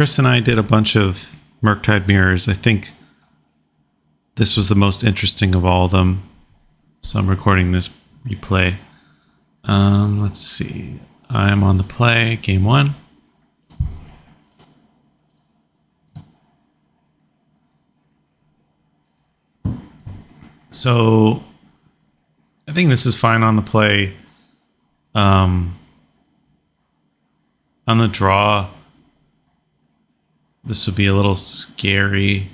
Chris and I did a bunch of Murktide mirrors. I think this was the most interesting of all of them. So I'm recording this replay. Let's see. I'm on the play, game 1. So I think this is fine on the play. On the draw, this would be a little scary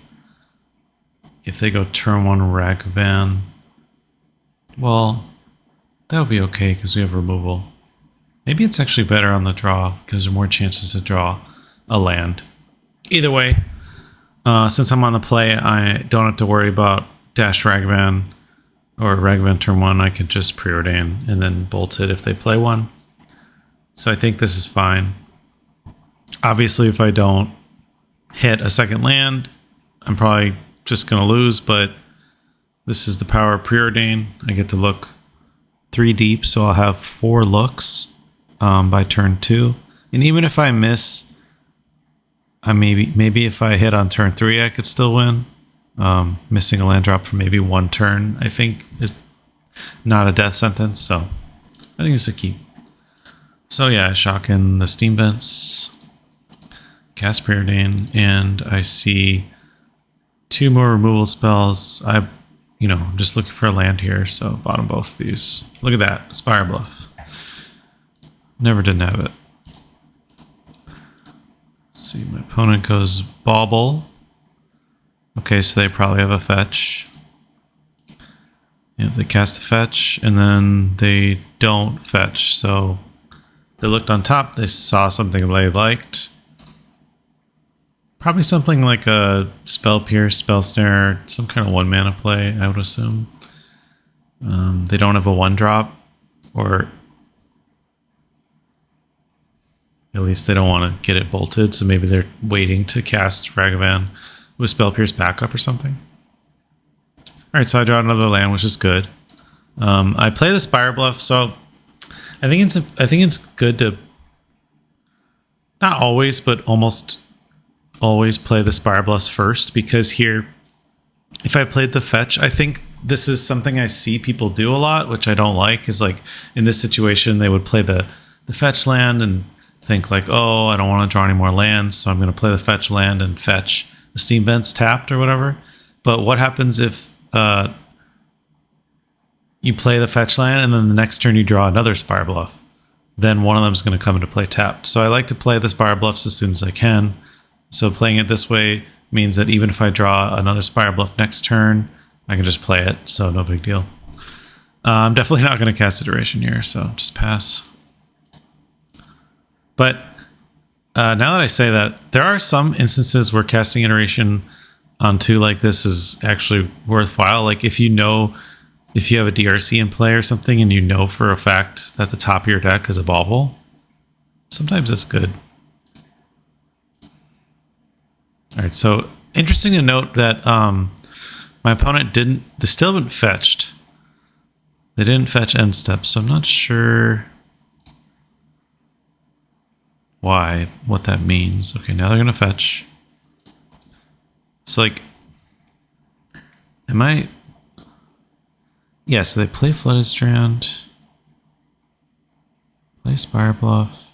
if they go turn 1 Ragavan. Well, that would be okay because we have removal. Maybe it's actually better on the draw because there are more chances to draw a land. Either way, since I'm on the play, I don't have to worry about dash Ragavan or Ragavan turn 1. I could just preordain and then bolt it if they play one. So I think this is fine. Obviously, if I don't hit a second land, I'm probably just going to lose, but this is the power of preordain. I get to look 3 deep, so I'll have 4 looks by turn 2. And even if I miss, maybe if I hit on turn 3, I could still win. Missing a land drop for maybe 1 turn, I think, is not a death sentence, so I think it's a keep. So yeah, shock in the steam vents, cast preordain, and I see 2 more removal spells. I'm just looking for a land here, so bottom both of these. Look at that, Spire Bluff. Never didn't have it. Let's see, my opponent goes Bauble. Okay, so they probably have a fetch. Yeah, they cast the fetch, and then they don't fetch. So they looked on top, they saw something they liked. Probably something like a Spell Pierce, Spell Snare, some kind of 1-mana play, I would assume. They don't have a 1-drop, or at least they don't want to get it bolted, so maybe they're waiting to cast Ragavan with Spell Pierce backup or something. Alright, so I draw another land, which is good. I play the Spire Bluff, so I think it's good to not always, but almost always play the Spire Bluffs first, because here, if I played the fetch, I think this is something I see people do a lot, which I don't like, is like in this situation they would play the fetch land and think like, oh, I don't want to draw any more lands, so I'm going to play the fetch land and fetch the steam vents tapped or whatever. But what happens if you play the fetch land and then the next turn you draw another Spire Bluff? Then one of them is going to come into play tapped. So I like to play the Spire Bluffs as soon as I can. So playing it this way means that even if I draw another Spire Bluff next turn, I can just play it, so no big deal. I'm definitely not going to cast Iteration here, so just pass. But now that I say that, there are some instances where casting Iteration on 2 like this is actually worthwhile. Like if you have a DRC in play or something and you know for a fact that the top of your deck is a Bauble, sometimes it's good. All right, so interesting to note that my opponent they still haven't fetched. They didn't fetch end steps, so I'm not sure what that means. Okay, now they're gonna fetch. So like, yeah, so they play Flooded Strand, play Spire Bluff.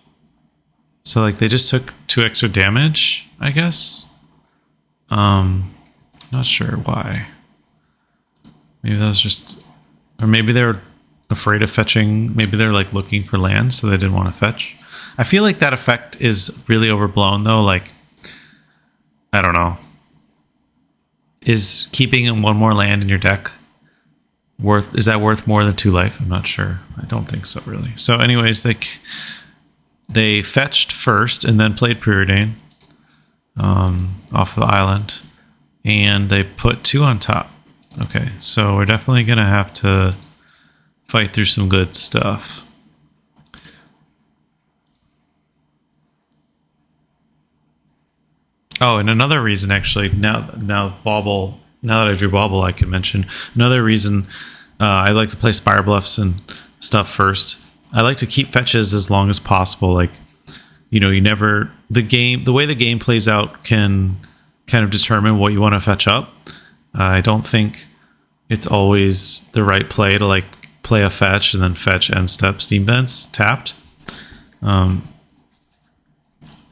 So like they just took 2 extra damage, I guess. Not sure why. Maybe that was just, or maybe they're afraid of fetching. Maybe they're like looking for land, so they didn't want to fetch. I feel like that effect is really overblown though. Like, I don't know. Is keeping 1 more land in your deck is that worth more than 2 life? I'm not sure. I don't think so, really. So anyways, they fetched first and then played Preordain off of the island, and they put 2 on top. Okay, so we're definitely gonna have to fight through some good stuff. Oh, and another reason, actually, now Bauble. Now that I drew Bauble, I can mention another reason I like to play Spire Bluffs and stuff first. I like to keep fetches as long as possible. Like, you know, you never the way the game plays out can kind of determine what you want to fetch up. I don't think it's always the right play to like play a fetch and then fetch end step steam vents tapped.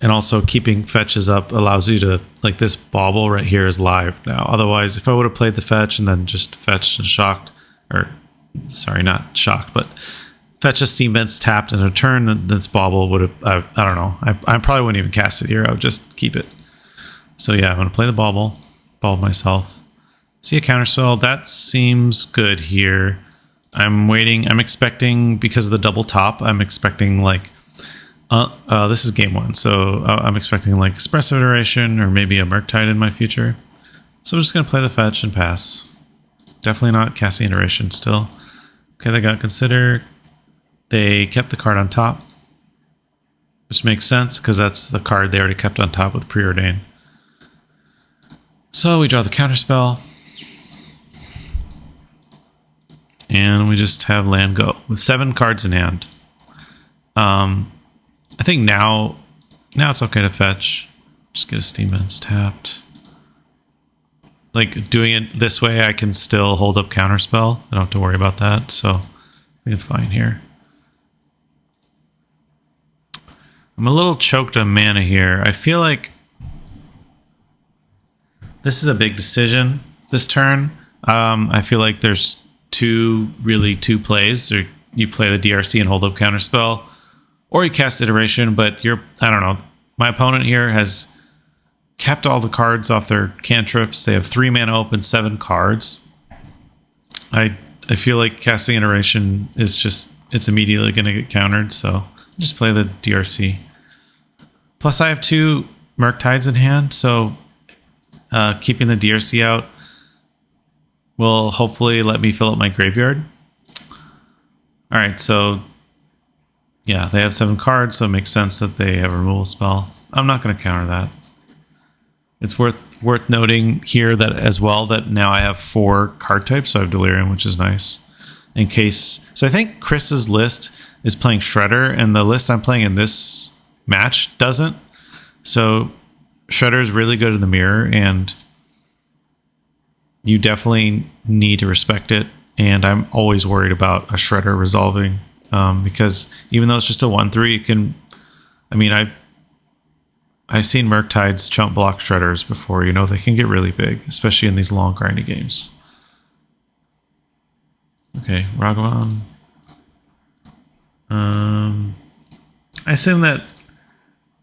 And also keeping fetches up allows you to, like, this bauble right here is live now. Otherwise, if I would have played the fetch and then just fetched and shocked, or sorry, not shocked, but fetch a steam vents tapped in a turn, then this bauble would have, I don't know. I probably wouldn't even cast it here. I would just keep it. So yeah, I'm going to play the bauble myself. See a counterspell. That seems good here. I'm waiting. I'm expecting, because of the double top, I'm expecting like, this is game 1, so I'm expecting like Expressive Iteration or maybe a Murktide in my future. So I'm just going to play the fetch and pass. Definitely not casting Iteration still. Okay, they got Consider. They kept the card on top, which makes sense because that's the card they already kept on top with Preordain. So we draw the Counterspell. And we just have land go with 7 cards in hand. I think now it's okay to fetch. Just get a Steam Vents tapped. Like, doing it this way, I can still hold up Counterspell. I don't have to worry about that, so I think it's fine here. I'm a little choked on mana here. I feel like this is a big decision this turn. I feel like there's two plays. Or you play the DRC and hold up Counterspell, or you cast Iteration, but I don't know. My opponent here has kept all the cards off their cantrips. They have 3 mana open, 7 cards. I feel like casting Iteration is just, it's immediately going to get countered, so just play the DRC. Plus I have 2 Murktides in hand, so keeping the DRC out will hopefully let me fill up my graveyard. Alright, so yeah, they have 7 cards, so it makes sense that they have a removal spell. I'm not going to counter that. It's worth noting here that as well that now I have 4 card types. So I have Delirium, which is nice. In case, so I think Chris's list is playing Shredder, and the list I'm playing in this match doesn't. So Shredder is really good in the mirror, and you definitely need to respect it. And I'm always worried about a Shredder resolving. Because even though it's just a 1/3, it can. I mean, I've seen Murktides chump block Shredders before. You know, they can get really big, especially in these long grindy games. Okay, Ragavan. I assume that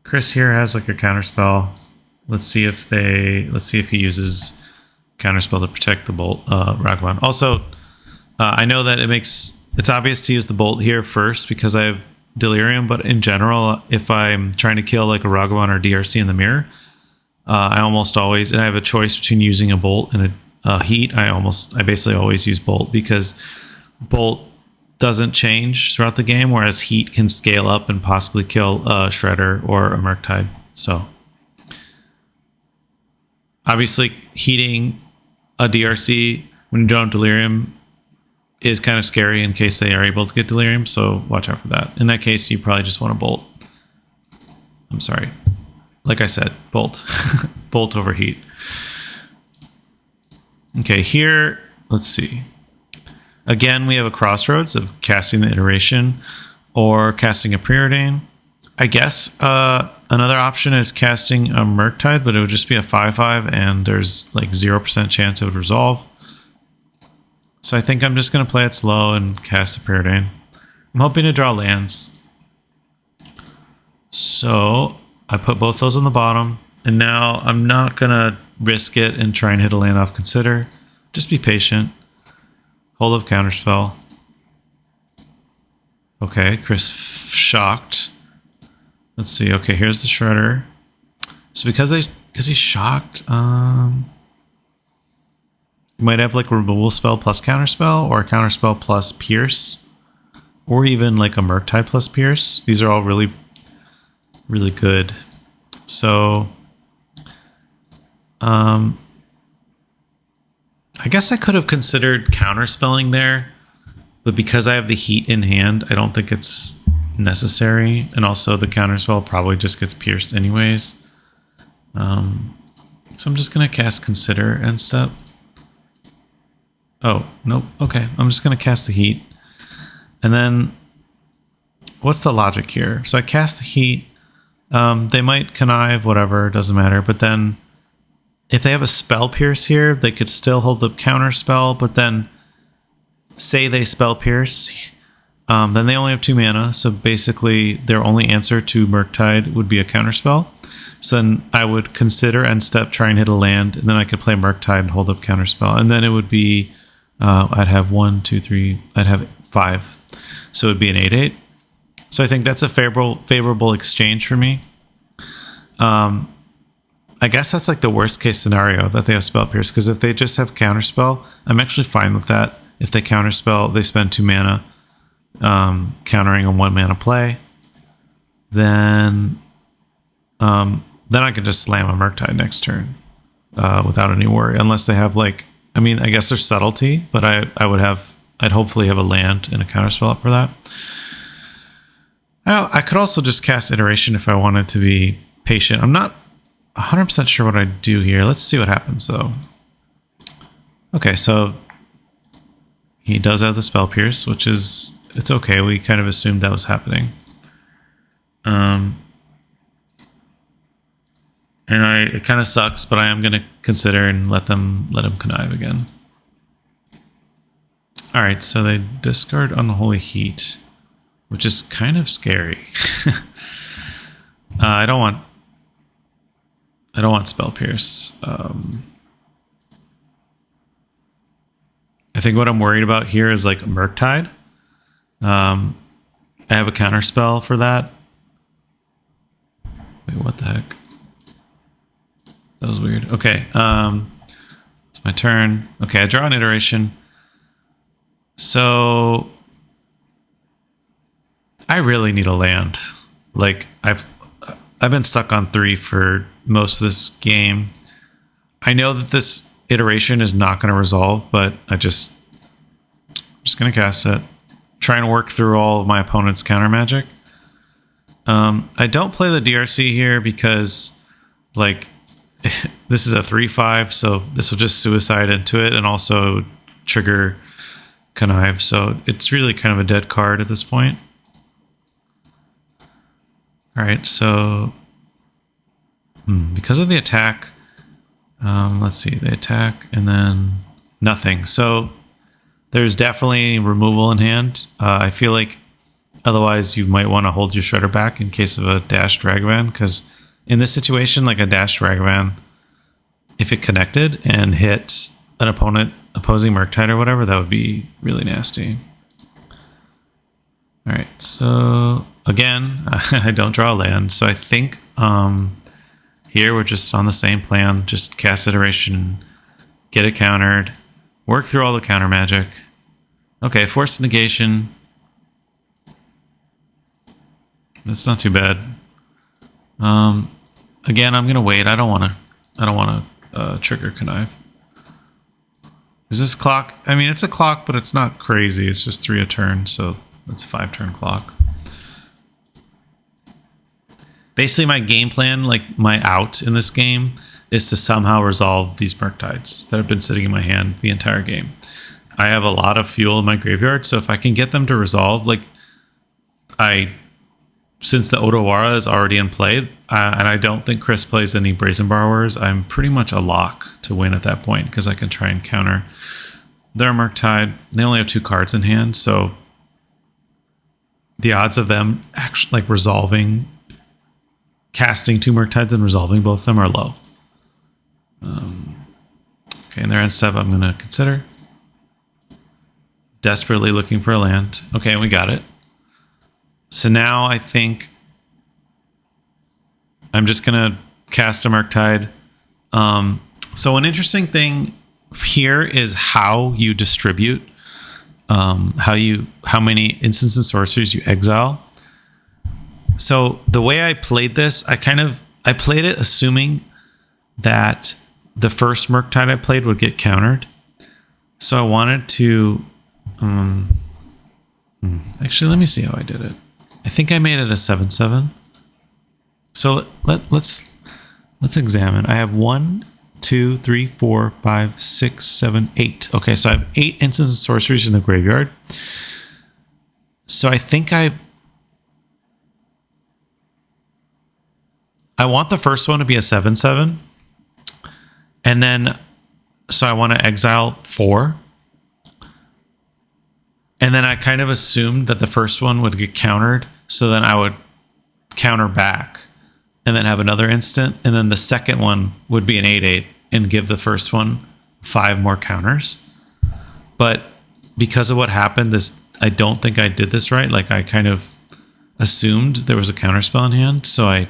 Chris here has like a counterspell. Let's see if he uses counterspell to protect the bolt, Ragavan. Also, I know that it's obvious to use the bolt here first because I have Delirium, but in general, if I'm trying to kill like a Ragavan or DRC in the mirror, I almost always, and I have a choice between using a bolt and a heat, I basically always use bolt because bolt doesn't change throughout the game, whereas heat can scale up and possibly kill a Shredder or a Murktide. So obviously heating a DRC when you don't have Delirium is kind of scary in case they are able to get Delirium, so watch out for that. In that case, you probably just want to bolt. I'm sorry. Like I said, bolt. Bolt over heat. Okay, here, let's see. Again, we have a crossroads of casting the Iteration or casting a Preordain. I guess another option is casting a Murktide, but it would just be a 5/5, and there's like 0% chance it would resolve. So I think I'm just going to play it slow and cast the Preordain. I'm hoping to draw lands. So I put both those on the bottom. And now I'm not going to risk it and try and hit a land off Consider. Just be patient. Hold up Counterspell. Okay, Chris shocked. Let's see. Okay, here's the Shredder. So because he's shocked, you might have like a removal spell plus counterspell, or a counterspell plus pierce, or even like a Murktide plus pierce. These are all really, really good. So, I guess I could have considered counterspelling there, but because I have the heat in hand, I don't think it's necessary, and also the counterspell probably just gets pierced anyways. So I'm just gonna cast Consider and step. Oh, nope. Okay, I'm just gonna cast the Heat. And then, what's the logic here? So I cast the Heat. They might connive, whatever, doesn't matter. But then, if they have a Spell Pierce here, they could still hold the counter spell. But then, say they Spell Pierce, then they only have 2 mana. So basically, their only answer to Murktide would be a counter spell. So then I would consider end step, try and hit a land, and then I could play Murktide and hold up counter spell. And then it would be, I'd have 1, 2, 3, I'd have 5. So it would be an 8/8. So I think that's a favorable exchange for me. I guess that's like the worst case scenario that they have Spell Pierce, because if they just have Counterspell, I'm actually fine with that. If they Counterspell, they spend 2 mana countering a 1 mana play, then I can just slam a Murktide next turn without any worry, unless they have like, I mean, I guess there's Subtlety, but I'd hopefully have a land and a Counterspell up for that. I could also just cast Iteration if I wanted to be patient. I'm not 100% sure what I'd do here. Let's see what happens, though. Okay, so he does have the Spell Pierce, which is, it's okay. We kind of assumed that was happening. And it kind of sucks, but I am going to consider and let him connive again. All right, so they discard Unholy Heat, which is kind of scary. I don't want Spell Pierce. I think what I'm worried about here is like Murktide. I have a counter spell for that. Wait, what the heck? That was weird. Okay, it's my turn. Okay, I draw an Iteration. So I really need a land. Like I've been stuck on 3 for most of this game. I know that this iteration is not going to resolve, but I'm just going to cast it. Try and work through all of my opponent's counter magic. I don't play the DRC here because, like, this is a 3/5, so this will just suicide into it and also trigger connive. So it's really kind of a dead card at this point. All right, so because of the attack, let's see, they attack and then nothing. So there's definitely removal in hand. I feel like otherwise you might want to hold your Shredder back in case of a dashed Ragavan, because in this situation, like a dashed Ragavan, if it connected and hit an opposing Murktide or whatever, that would be really nasty. All right, so again, I don't draw a land, so I think here we're just on the same plan. Just cast Iteration, get it countered, work through all the counter magic. Okay, Forced Negation. That's not too bad. Again, I'm gonna wait. I don't want to trigger connive. Is this clock? I mean, it's a clock, but it's not crazy. It's just 3 a turn, so that's a 5-turn clock. Basically, my game plan, like my out in this game, is to somehow resolve these Murktides that have been sitting in my hand the entire game. I have a lot of fuel in my graveyard, so if I can get them to resolve, like since the Otawara is already in play, and I don't think Chris plays any Brazen Borrowers, I'm pretty much a lock to win at that point because I can try and counter their Murktide. They only have 2 cards in hand, so the odds of them actually like resolving, casting 2 Murktides and resolving both of them are low. Okay, and their end step I'm going to consider. Desperately looking for a land. Okay, we got it. So now I think I'm just going to cast a Murktide. So an interesting thing here is how you distribute, how many instants and sorceries you exile. So the way I played this, I played it assuming that the first Murktide I played would get countered. So I wanted to... actually, let me see how I did it. I think I made it a 7/7. So let's examine. I have 1, 2, 3, 4, 5, 6, 7, 8. Okay, so I have 8 instants of sorceries in the graveyard. So I think I want the first one to be a 7/7. And then, so I want to exile 4. And then I kind of assumed that the first one would get countered. So then I would counter back and then have another instant. And then the second one would be an 8/8 and give the first one 5 more counters. But because of what happened, I don't think I did this right. Like I kind of assumed there was a counterspell in hand. So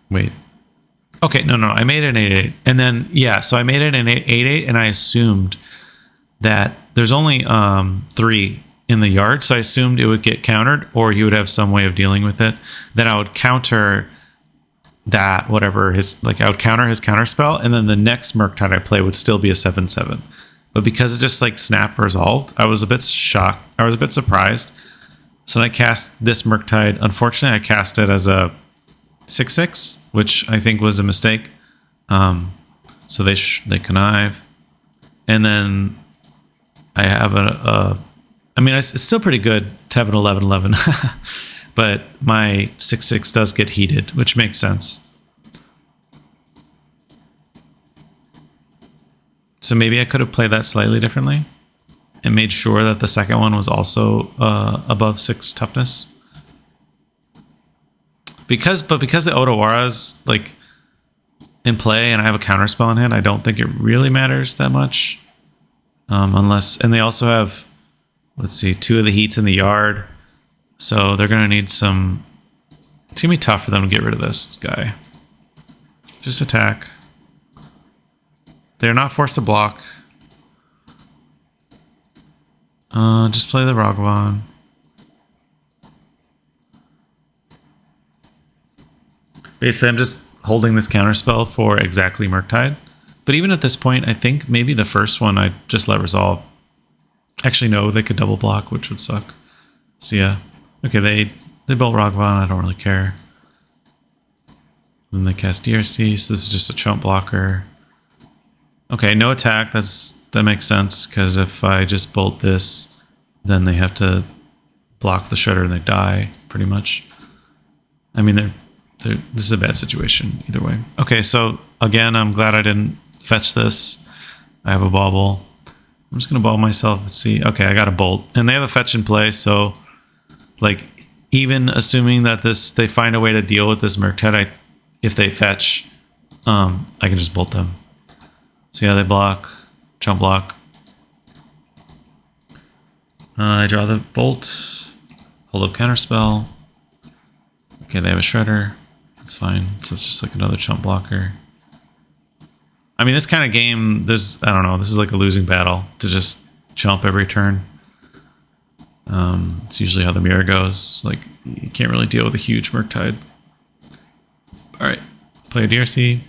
wait. Okay, no. I made it an 8/8. And then, yeah, so I made it an 8/8 and I assumed that there's only 3 in the yard. So I assumed it would get countered or he would have some way of dealing with it. Then I would counter that, whatever I would counter his counterspell. And then the next Murktide I play would still be a 7/7. But because it just like snap resolved, I was a bit shocked. I was a bit surprised. So then I cast this Murktide. Unfortunately, I cast it as a 6/6, which I think was a mistake. So they connive, and then I have I mean, it's still pretty good to have an 11/11, but my 6/6 does get heated, which makes sense. So maybe I could have played that slightly differently and made sure that the second one was also above 6 toughness. Because the Otawara's like in play and I have a counterspell in hand, I don't think it really matters that much. Unless, and they also have, let's see, 2 of the heats in the yard. So they're going to need some, it's going to be tough for them to get rid of this guy. Just attack. They're not forced to block. Just play the Ragavan. Basically, I'm just holding this counterspell for exactly Murktide. But even at this point, I think maybe the first one I just let resolve. Actually, no, they could double block, which would suck. So yeah. Okay, they built Ragavan, I don't really care. Then they cast DRC, so this is just a chump blocker. Okay, no attack, that makes sense, because if I just bolt this, then they have to block the Shredder and they die, pretty much. I mean, this is a bad situation either way. Okay, so again, I'm glad I didn't fetch this. I have a bauble. I'm just going to ball myself and see. Okay, I got a bolt. And they have a fetch in play, so like even assuming that they find a way to deal with this Murktide, if they fetch, I can just bolt them. So yeah, they block, jump block. I draw the bolt, hold up counterspell. Okay, they have a Shredder. That's fine. So it's just like another chump blocker. I mean, this kind of game, I don't know, this is like a losing battle to just chump every turn. It's usually how the mirror goes. Like, you can't really deal with a huge Murktide. Alright, play a DRC.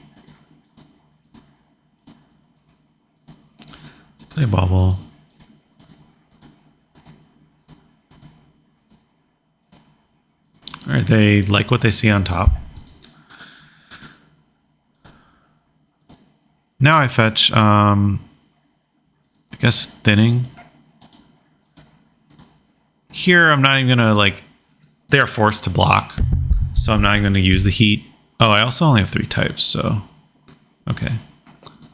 Play a bauble. Alright, they like what they see on top. Now I fetch, I guess, thinning. Here, I'm not even going to, they're forced to block, so I'm not even going to use the heat. Oh, I also only have 3 types, so, okay.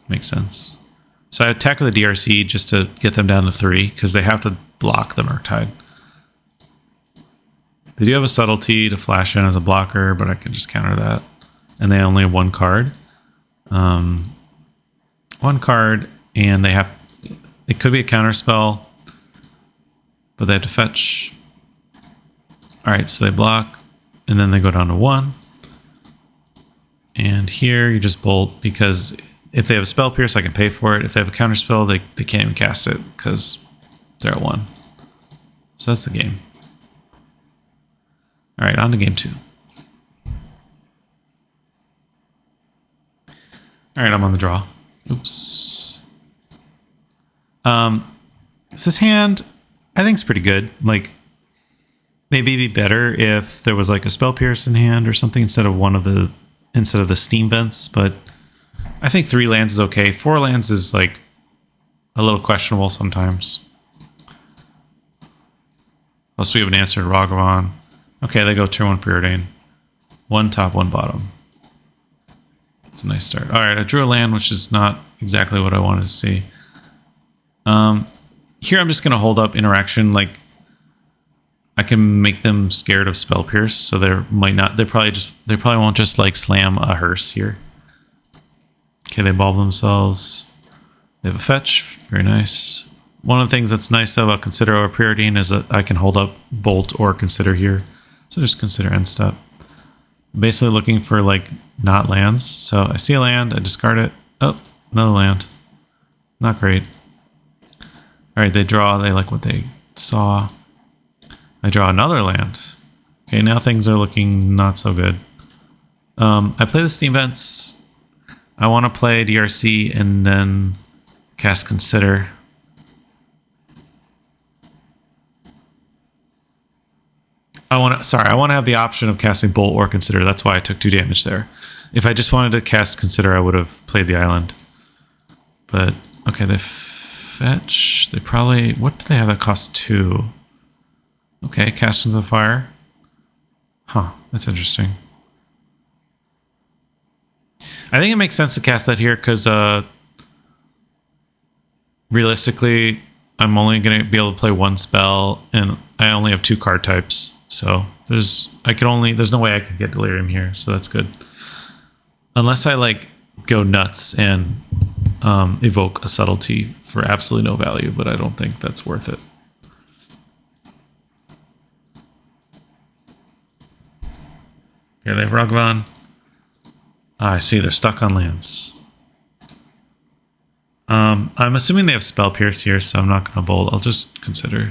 Makes sense. So I attack with the DRC just to get them down to 3, because they have to block the Murktide. They do have a subtlety to flash in as a blocker, but I can just counter that. And they only have 1 card. 1 card, and it could be a counterspell, but they have to fetch. Alright, so they block, and then they go down to 1. And here you just bolt, because if they have a spell pierce, I can pay for it. If they have a counterspell, they can't even cast it, because they're at 1. So that's the game. Alright, on to game 2. Alright, I'm on the draw. Oops. So this hand, I think it's pretty good. Like, maybe it'd be better if there was like a Spell Pierce in hand or something instead of the Steam Vents, but I think 3 lands is okay. 4 lands is like a little questionable sometimes. Plus we have an answer to Ragavan. Okay, they go turn 1 Preordain. 1 top, 1 bottom. That's a nice start. Alright, I drew a land, which is not exactly what I wanted to see. Here I'm just going to hold up interaction. Like, I can make them scared of Spell Pierce, so they probably won't just like slam a hearse here. Okay, they bulb themselves. They have a fetch. Very nice. One of the things that's nice though about Consider over Preordain is that I can hold up Bolt or Consider here. So just Consider end step. Basically looking for like not lands. So I see a land, I discard it. Oh, another land. Not great. Alright, they draw, they like what they saw. I draw another land. Okay, now things are looking not so good. I play the Steam Vents. I want to play DRC and then cast Consider. I want to have the option of casting Bolt or Consider. That's why I took 2 damage there. If I just wanted to cast Consider, I would have played the island. But okay, they fetch. They probably, what do they have that costs 2? Okay, cast into the fire. Huh, that's interesting. I think it makes sense to cast that here because realistically, I'm only going to be able to play 1 spell, and I only have 2 card types. So there's no way I could get Delirium here, so that's good. Unless I like go nuts and evoke a Subtlety for absolutely no value, but I don't think that's worth it. Here they have Ragavan. I see they're stuck on lands. I'm assuming they have Spell Pierce here, so I'm not going to bolt. I'll just Consider.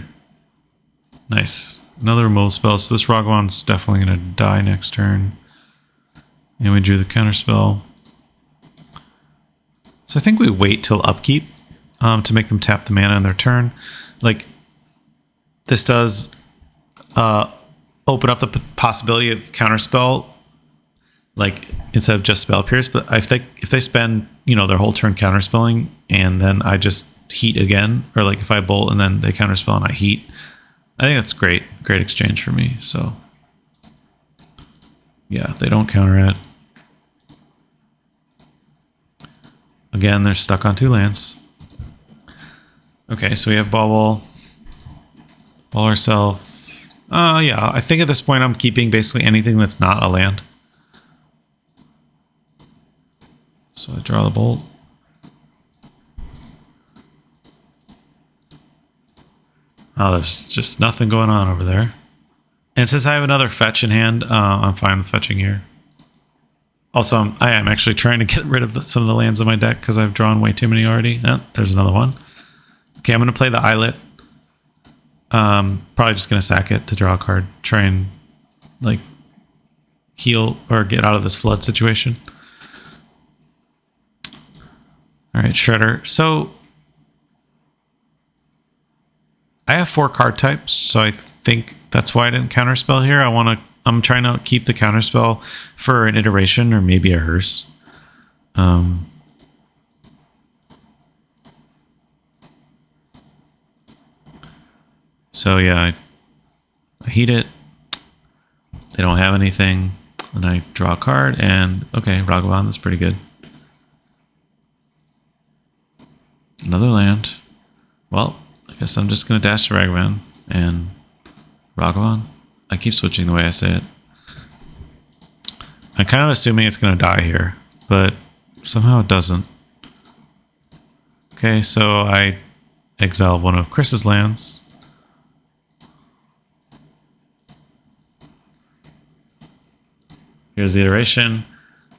Nice. Another removal spell, so this Ragavan's definitely going to die next turn. And we drew the counter spell. So I think we wait till upkeep to make them tap the mana on their turn. Like, this does open up the possibility of counterspell, like instead of just Spell Pierce. But if they spend their whole turn counterspelling and then I just heat again, or like if I bolt and then they counterspell and I heat, I think that's great exchange for me. So yeah, they don't counter it. Again, they're stuck on 2 lands. Okay, so we have Ball ourselves. Yeah, I think at this point I'm keeping basically anything that's not a land. So I draw the Bolt. Oh, there's just nothing going on over there. And since I have another fetch in hand, I'm fine with fetching here. Also, I am actually trying to get rid of some of the lands in my deck because I've drawn way too many already. Oh, there's another one. Okay, I'm going to play the Islet. Probably just going to sack it to draw a card. Try and like heal or get out of this flood situation. All right, Shredder. So I have 4 card types, so I think that's why I didn't counterspell here. I'm trying to keep the counterspell for an iteration or maybe a hearse. So yeah, I heat it. They don't have anything. Then I draw a card and okay, Ragavan, that's pretty good. Another land. Well, I guess I'm just going to dash to Ragavan and Ragavan. I keep switching the way I say it. I'm kind of assuming it's going to die here, but somehow it doesn't. Okay, so I exile one of Chris's lands. Here's the iteration.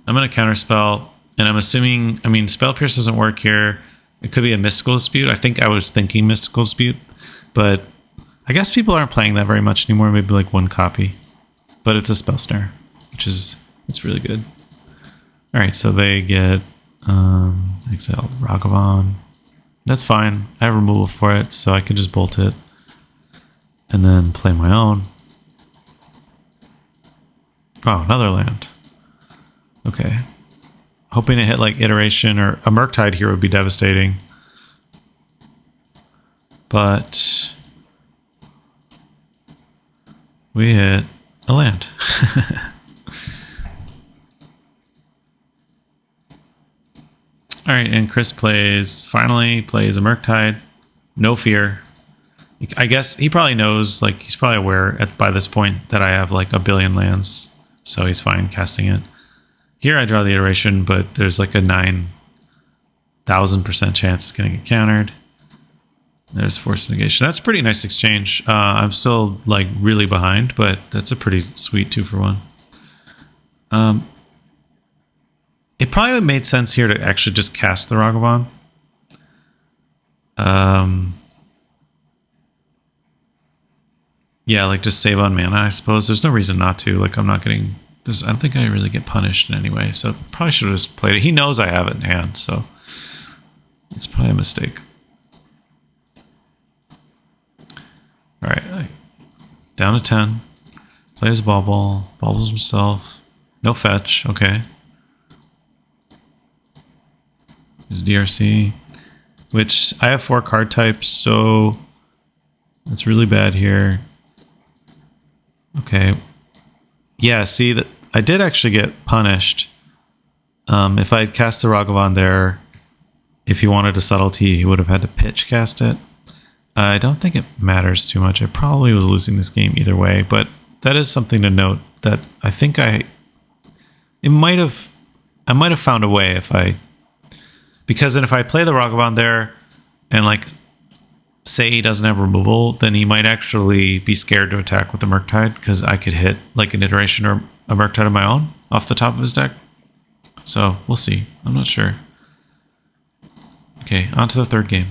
I'm going to counterspell, and I'm assuming, Spell Pierce doesn't work here. It could be a Mystical Dispute. I think I was thinking Mystical Dispute, but I guess people aren't playing that very much anymore. Maybe like 1 copy, but it's a Spell Snare, which is, it's really good. All right, so they get exiled Ragavan. That's fine. I have removal for it, so I can just bolt it. And then play my own. Oh, another land. Okay. Hoping to hit like iteration or a Murktide here would be devastating. But we hit a land. All right, and Chris finally plays a Murktide. No fear. I guess he probably knows, like, he's probably aware by this point that I have like a billion lands, so he's fine casting it. Here I draw the iteration, but there's like a 9,000% chance it's going to get countered. There's force negation. That's a pretty nice exchange. I'm still like really behind, but that's a pretty sweet 2-for-1. It probably made sense here to actually just cast the Ragavan. Yeah, like just save on mana, I suppose. There's no reason not to. Like I'm not getting... I don't think I really get punished in any way, so probably should have just played it. He knows I have it in hand, so it's probably a mistake. All right, down to 10. Plays Bauble, bobbles himself. No fetch, okay. There's DRC, which I have 4 card types, so that's really bad here. Okay. Yeah, see, that I did actually get punished. If I had cast the Ragavan there, if he wanted a subtlety, he would have had to pitch cast it. I don't think it matters too much. I probably was losing this game either way, but that is something to note that I think I might have found a way because then if I play the Ragavan there and like say he doesn't have removal, then he might actually be scared to attack with the Murktide because I could hit like an iteration or a Murktide of my own off the top of his deck. So we'll see. I'm not sure. Okay, on to the third game.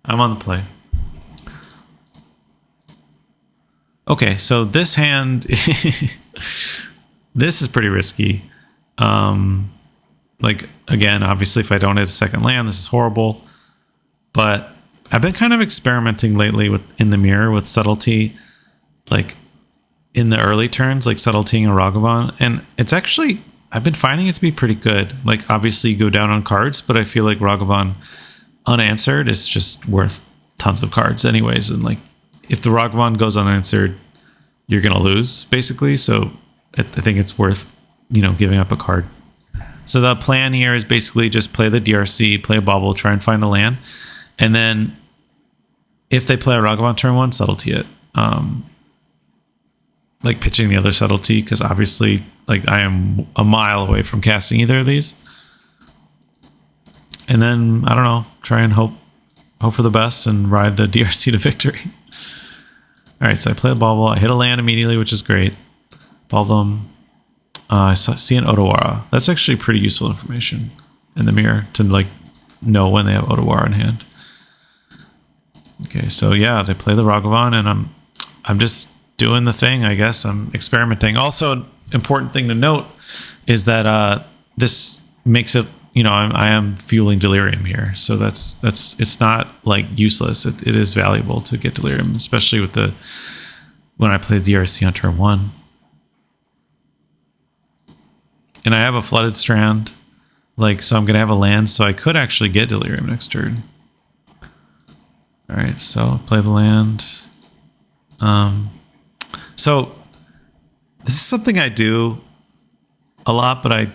I'm on the play. Okay, so this hand, this is pretty risky. Like, again, obviously, if I don't hit a second land, this is horrible. But I've been kind of experimenting lately in the mirror with subtlety, like in the early turns, like subtletying a Ragavan. And it's actually, I've been finding it to be pretty good. Like, obviously, you go down on cards, but I feel like Ragavan unanswered is just worth tons of cards anyways. And like, if the Ragavan goes unanswered, you're going to lose, basically. So I think it's worth, giving up a card. So the plan here is basically just play the DRC, play a Bauble, try and find a land. And then if they play a Ragavan turn 1, subtlety it. Like pitching the other subtlety, because obviously like I am a mile away from casting either of these. And then, I don't know, try and hope for the best and ride the DRC to victory. All right, so I play a Bauble. I hit a land immediately, which is great. Bauble them. I see an Otawara. That's actually pretty useful information in the mirror to like know when they have Otawara in hand. Okay, so yeah, they play the Ragavan, and I'm just doing the thing, I guess. I'm experimenting. Also, an important thing to note is that this makes it, I am fueling Delirium here, so it's not like useless. It is valuable to get Delirium, especially with when I play DRC on turn 1. And I have a Flooded Strand, so I'm gonna have a land, so I could actually get Delirium next turn. All right, so play the land. So this is something I do a lot, but I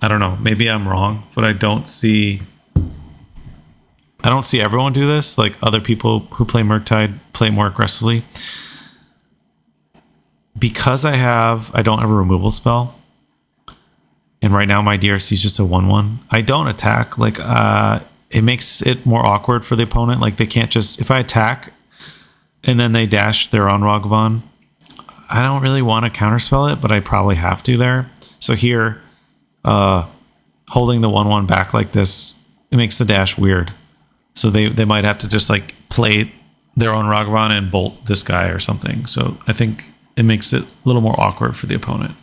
don't know. Maybe I'm wrong, but I don't see everyone do this. Like other people who play Murktide play more aggressively. Because I don't have a removal spell. And right now my DRC is just a 1/1. I don't attack. It makes it more awkward for the opponent. Like they can't just, if I attack and then they dash their own Ragavan, I don't really want to counterspell it, but I probably have to there. So here, holding the 1/1 back like this, it makes the dash weird. So they might have to just like play their own Ragavan and bolt this guy or something. So I think it makes it a little more awkward for the opponent.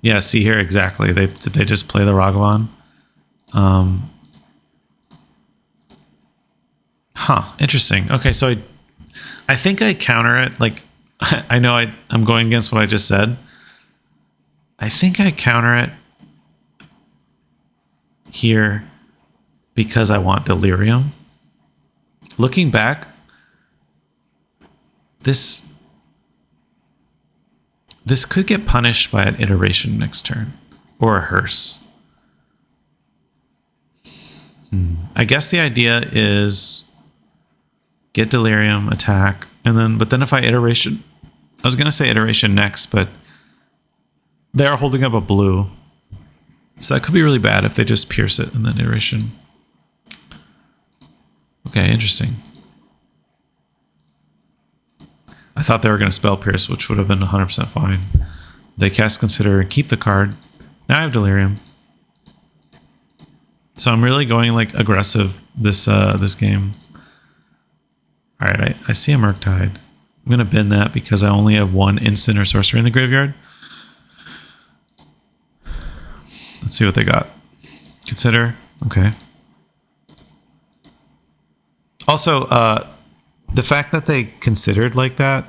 Yeah, see here exactly. They just play the Ragavan. Huh, interesting. Okay, so I think I counter it. Like, I know I'm going against what I just said. I think I counter it here because I want Delirium. Looking back, this could get punished by an iteration next turn or a hearse. I guess the idea is get Delirium, attack, and then, but then if I iteration, I was going to say iteration next, but they are holding up a blue. So that could be really bad if they just pierce it and then iteration. Okay, interesting. I thought they were going to spell pierce, which would have been 100% fine. They cast Consider and keep the card. Now I have Delirium. So I'm really going like aggressive this game. All right, I see a Murktide. I'm going to bin that because I only have one instant or sorcery in the graveyard. Let's see what they got. Consider. Okay. Also, the fact that they considered like that,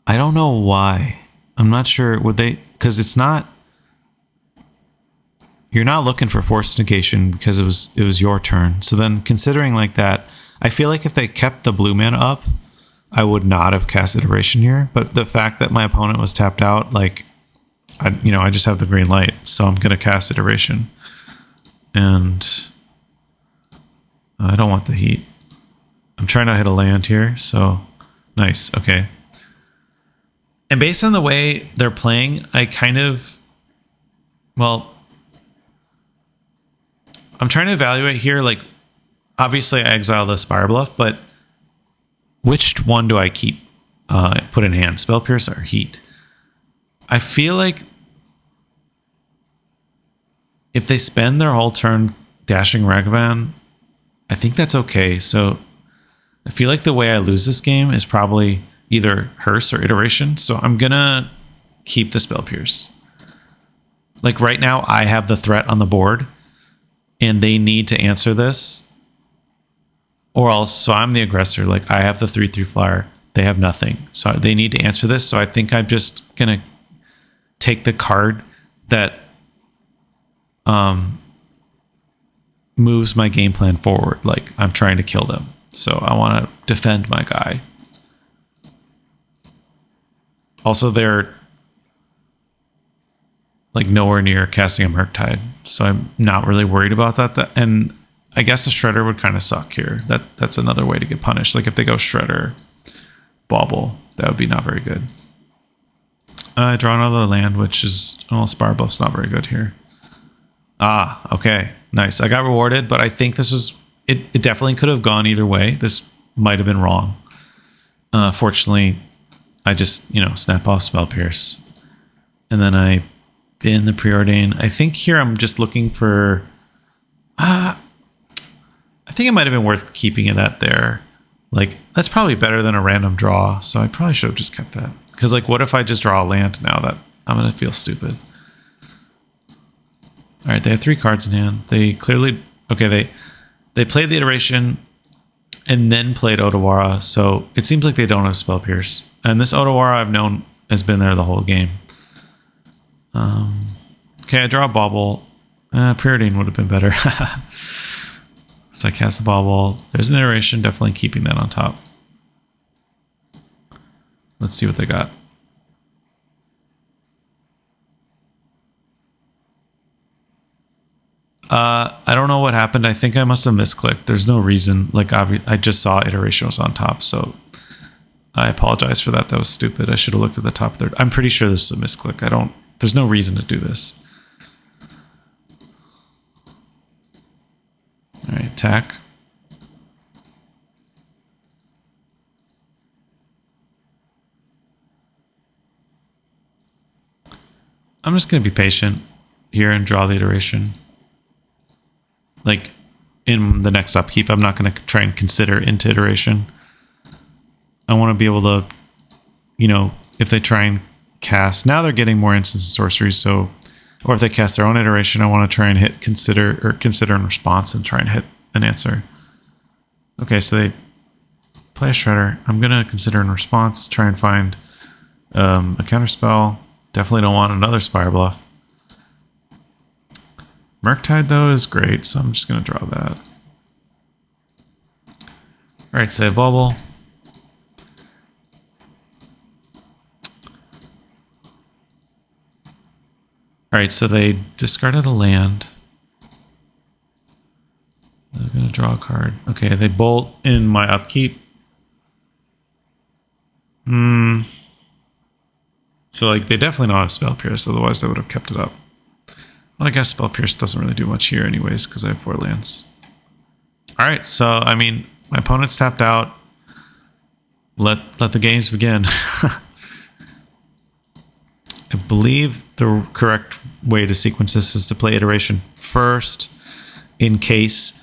I don't know why. I'm not sure. Would they? Because it's not. You're not looking for forced negation because it was your turn. So then, considering like that, I feel like if they kept the blue mana up, I would not have cast iteration here. But the fact that my opponent was tapped out, like, I just have the green light, so I'm gonna cast iteration, and I don't want the heat. I'm trying to hit a land here, so nice. Okay. And based on the way they're playing, I kind of, well, I'm trying to evaluate here. Like, obviously, I exile the Spire Bluff, but which one do I keep? Put in hand, Spell Pierce or Heat? I feel like if they spend their whole turn dashing Ragavan, I think that's okay. So I feel like the way I lose this game is probably either Hearse or Iteration. So I'm gonna keep the Spell Pierce. Like right now, I have the threat on the board, and they need to answer this, or else. So I'm the aggressor. Like I have the 3/3 flyer. They have nothing. So they need to answer this. So I think I'm just gonna take the card that moves my game plan forward. Like I'm trying to kill them. So I want to defend my guy. Also, they're like nowhere near casting a Murktide, so I'm not really worried about that. And I guess a Shredder would kind of suck here. That's another way to get punished. Like if they go Shredder, Bauble, that would be not very good. I draw another land, which is, well, Spire Bluff's not very good here. Ah, okay, nice. I got rewarded, but I think this was, it definitely could have gone either way. This might have been wrong. Fortunately, I just, snap off Spell Pierce. And then I bin the Preordain. I think here I'm just looking for, I think it might have been worth keeping it at there. Like, that's probably better than a random draw, so I probably should have just kept that. Because, like, what if I just draw a land now? That I'm going to feel stupid. All right, they have 3 cards in hand. They clearly... Okay, they played the Iteration and then played Otawara, so it seems like they don't have Spell Pierce. And this Otawara I've known has been there the whole game. Okay, I draw a Bauble. Preordain would have been better. So I cast the Bauble. There's an Iteration, definitely keeping that on top. Let's see what they got. I don't know what happened. I think I must have misclicked. There's no reason. Like, I just saw Iteration was on top, so I apologize for that. That was stupid. I should have looked at the top third. I'm pretty sure this is a misclick. There's no reason to do this. All right, attack. I'm just going to be patient here and draw the Iteration. Like, in the next upkeep, I'm not going to try and consider into Iteration. I want to be able to, if they try and cast... Now they're getting more instants and sorceries, so... Or if they cast their own Iteration, I want to try and hit consider in response and try and hit an answer. Okay, so they play a Shredder. I'm going to consider in response, try and find a counterspell. Definitely don't want another Spire Bluff. Murktide, though, is great, so I'm just going to draw that. Alright, say Bubble. Alright, so they discarded a land. They're going to draw a card. Okay, they bolt in my upkeep. So, like, they definitely don't have Spell Pierce, otherwise they would have kept it up. Well, I guess Spell Pierce doesn't really do much here anyways, because I have 4 lands. Alright, so, I mean, my opponent's tapped out. Let the games begin. I believe the correct way to sequence this is to play iteration first in case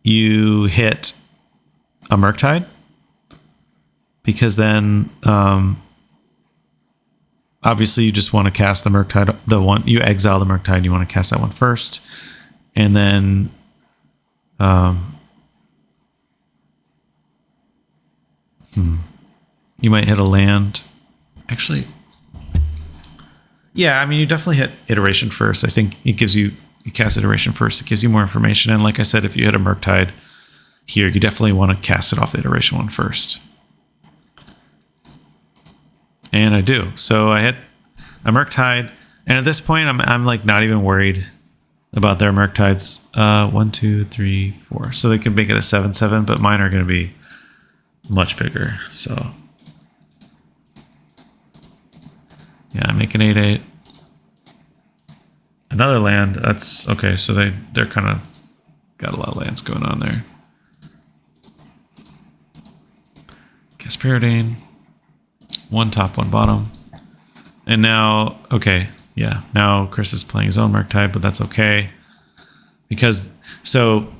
you hit a Murktide. Because then, obviously, you just want to cast the Murktide. The one you exile the Murktide, you want to cast that one first, and then, you might hit a land. Actually, yeah, I mean, you definitely hit iteration first. I think it gives you cast iteration first. It gives you more information, and like I said, if you hit a Murktide here, you definitely want to cast it off the iteration one first. And I do. So I hit a Murktide, and at this point, I'm like not even worried about their Murktides. 1, 2, 3, 4. So they can make it a 7/7, but mine are going to be much bigger. So yeah, I make an 8/8. Another land. That's okay. So they're kind of got a lot of lands going on there. Cast Preordain. 1 top, 1 bottom. And now, okay, yeah, now Chris is playing his own Murktide, but that's okay. Because, so,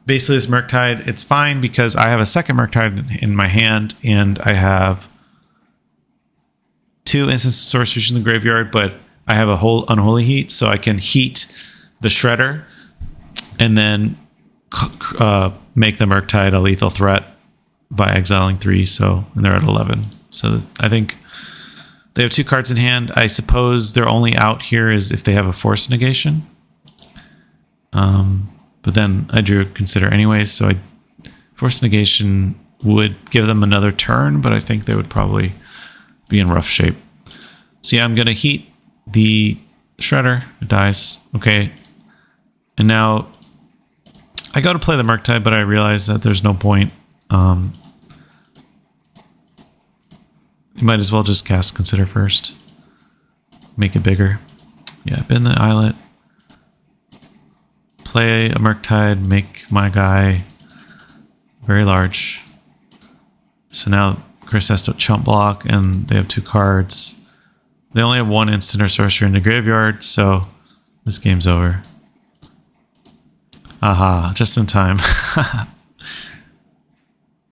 basically this Murktide, it's fine because I have a second Murktide in my hand, and I have 2 instant sorceries in the graveyard, but I have a whole Unholy Heat, so I can heat the Shredder, and then make the Murktide a lethal threat by exiling 3, so, and they're at 11. So I think they have 2 cards in hand. I suppose their only out here is if they have a force negation. But then I drew consider anyways, so force negation would give them another turn, but I think they would probably be in rough shape. So yeah, I'm going to heat the Shredder. It dies. Okay. And now I go to play the Murktide, but I realize that there's no point. You might as well just cast Consider first. Make it bigger. Yeah, bend the Islet. Play a Murktide, make my guy very large. So now Chris has to chump block, and they have 2 cards. They only have 1 instant or sorcery in the graveyard, so this game's over. Aha, just in time.